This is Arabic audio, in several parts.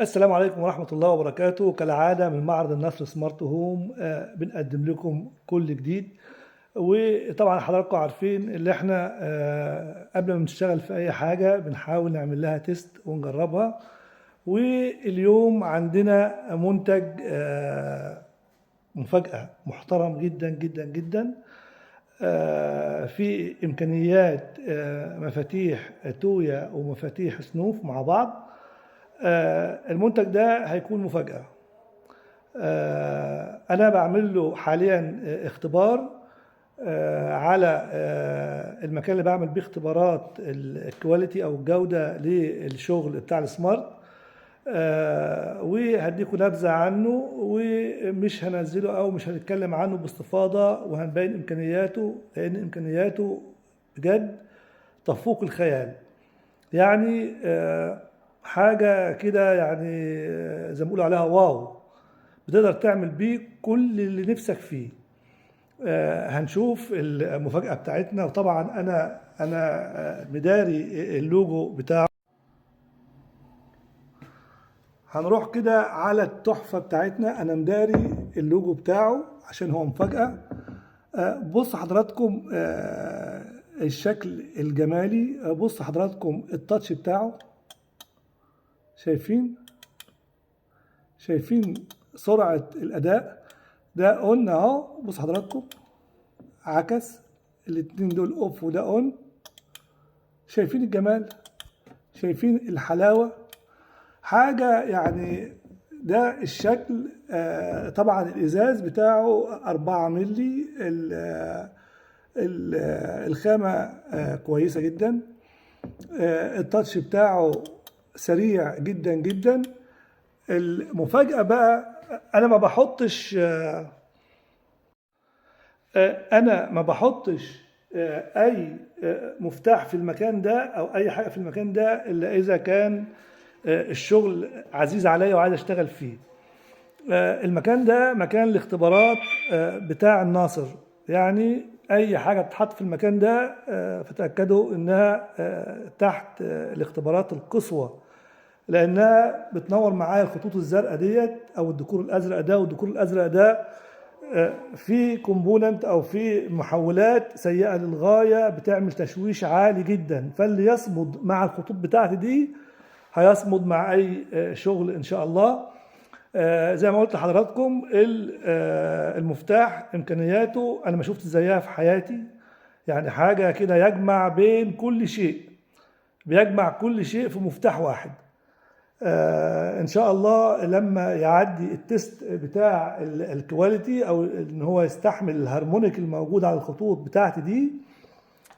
السلام عليكم ورحمة الله وبركاته. كالعادة من معرض النصر سمارت هوم بنقدم لكم كل جديد. وطبعا حضراتكم عارفين اللي احنا قبل ما نشتغل في اي حاجة بنحاول نعمل لها تيست ونجربها. واليوم عندنا منتج مفاجأة محترم جدا جدا جدا. في إمكانيات مفاتيح تويا ومفاتيح سنوف مع بعض. المنتج ده هيكون مفاجأة. أنا بعمل له حاليا اختبار على المكان اللي بعمل بيه اختبارات الكواليتي أو الجودة للشغل بتاع السمارت. وهديكم نبذة عنه، ومش هنزله أو مش هنتكلم عنه باستفاضة، وهنبين إمكانياته لأن إمكانياته بجد تفوق الخيال. يعني حاجة كده، يعني زي ما بيقولوا عليها واو، بتقدر تعمل بيه كل اللي نفسك فيه. هنشوف المفاجأة بتاعتنا. وطبعا أنا مداري اللوجو بتاعه. هنروح كده على التحفة بتاعتنا، أنا مداري اللوجو بتاعه عشان هو مفاجأة. بص حضراتكم الشكل الجمالي. بص حضراتكم التاتش بتاعه، شايفين سرعة الأداء ده قلنا اهو. بص حضراتكم عكس الاتنين دول اوف وده اون. شايفين الجمال، شايفين الحلاوة، حاجة يعني. ده الشكل. طبعا الإزاز بتاعه 4 ملي. الخامة كويسة جدا. التاتش بتاعه سريع جدا جدا. المفاجأة بقى، أنا ما بحطش أي مفتاح في المكان ده أو أي حاجة في المكان ده إلا إذا كان الشغل عزيز عليا وعايز أشتغل فيه. المكان ده مكان الاختبارات بتاع الناصر. يعني أي حاجة تتحط في المكان ده فتأكدوا إنها تحت الاختبارات القصوى، لأنها بتنور معايا الخطوط الزرقاء ديت أو الديكور الأزرق ده والديكور الأزرق ده. في كومبوننت أو في محولات سيئة للغاية بتعمل تشويش عالي جدا. فاللي يصمد مع الخطوط بتاعتي دي هيصمد مع أي شغل إن شاء الله. زي ما قلت لحضراتكم المفتاح إمكانياته أنا ما شفت زيها في حياتي. يعني حاجة كده يجمع بين كل شيء، بيجمع كل شيء في مفتاح واحد. ان شاء الله لما يعدي التست بتاع الكواليتي او ان هو يستحمل الهارمونيك الموجود على الخطوط بتاعتي دي،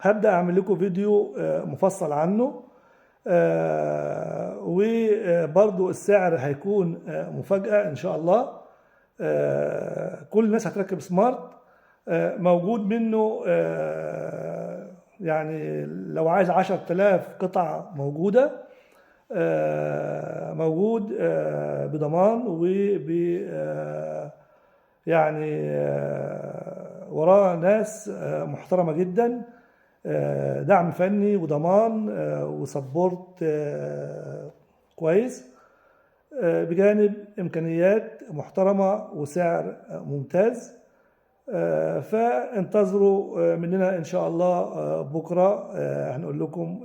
هبدأ اعمل لكم فيديو مفصل عنه. وبرضو السعر هيكون مفاجأة ان شاء الله. كل الناس هتركب سمارت. موجود منه يعني لو عايز 10,000 قطعة موجودة. موجود بضمان وب يعني وراه ناس محترمة جدا. دعم فني وضمان وسبورت كويس، بجانب إمكانيات محترمة وسعر ممتاز. فانتظروا مننا ان شاء الله. بكره هنقول لكم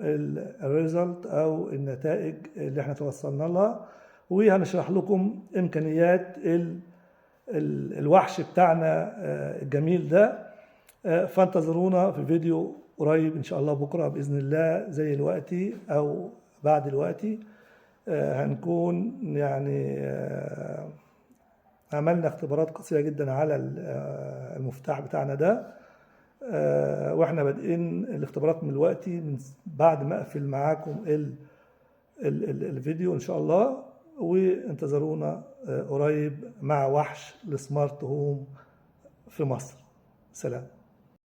الريزلت او النتائج اللي احنا توصلنا لها، وهنشرح لكم امكانيات الوحش بتاعنا الجميل ده. فانتظرونا في فيديو قريب ان شاء الله بكره باذن الله، زي الوقتي او بعد الوقتي. هنكون يعني عملنا اختبارات قاسية جدا على المفتاح بتاعنا ده. واحنا بادئين الاختبارات من الوقت، من بعد ما اقفل معاكم الفيديو ان شاء الله. وانتظرونا قريب مع وحش السمارت هوم في مصر. سلام.